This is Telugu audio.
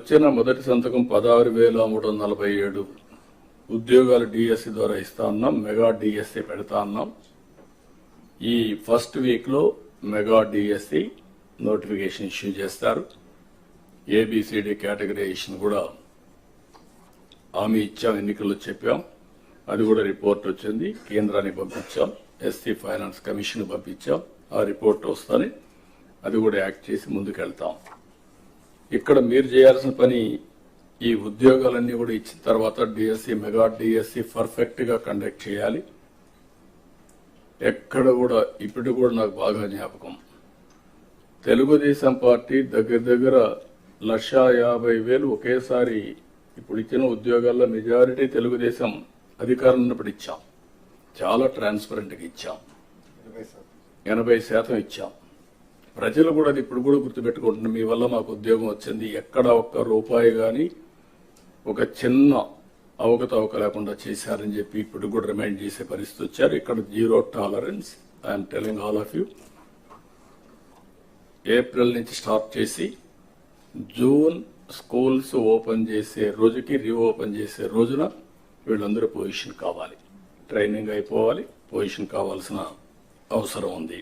వచ్చిన మొదటి సంతకం 16,347 ఉద్యోగాలు డిఎస్సి ద్వారా ఇస్తా ఉన్నాం. మెగా డిఎస్సి పెడతా ఉన్నాం. ఈ ఫస్ట్ వీక్ లో మెగా డిఎస్సి నోటిఫికేషన్ ఇష్యూ చేస్తారు. ఏబిసిడి కేటగరైజేషన్ కూడా హామీ ఇచ్చాం, ఎన్నికల్లో చెప్పాం. అది కూడా రిపోర్ట్ వచ్చింది, కేంద్రానికి పంపించాం. ఎస్సీ ఫైనాన్స్ కమిషన్ పంపించాం. ఆ రిపోర్ట్ వస్తానే అది కూడా యాక్ట్ చేసి ముందుకెళ్తాం. ఇక్కడ మీరు చేయాల్సిన పని ఈ ఉద్యోగాలన్నీ కూడా ఇచ్చిన తర్వాత డిఎస్సి మెగా డిఎస్సి పర్ఫెక్ట్ గా కండక్ట్ చేయాలి. ఎక్కడ కూడా ఇప్పుడు కూడా నాకు బాగా జ్ఞాపకం, తెలుగుదేశం పార్టీ దగ్గర 1,50,000 ఒకేసారి ఇప్పుడు ఇచ్చిన ఉద్యోగాల్లో మెజారిటీ తెలుగుదేశం అధికారం ఉన్నప్పుడు ఇచ్చాం. చాలా ట్రాన్స్పరెంట్ గా ఇచ్చాం. 80% ఇచ్చాం. ప్రజలు కూడా అది ఇప్పుడు కూడా గుర్తుపెట్టుకుంటున్నారు. మీ వల్ల మాకు ఉద్యోగం వచ్చింది, ఎక్కడ ఒక్క రూపాయి గాని ఒక చిన్న అవకతవక లేకుండా చేశారని చెప్పి ఇప్పుడు కూడా రిమైండ్ చేసే పరిస్థితి వచ్చారు. ఇక్కడ zero tolerance. I'm telling all of you. April నుంచి స్టార్ట్ చేసి జూన్ స్కూల్స్ ఓపెన్ చేసే రోజుకి రీఓపెన్ చేసే రోజున వీళ్ళందరూ పొజిషన్ కావాలి, ట్రైనింగ్ అయిపోవాలి, పొజిషన్ కావాల్సిన అవసరం ఉంది.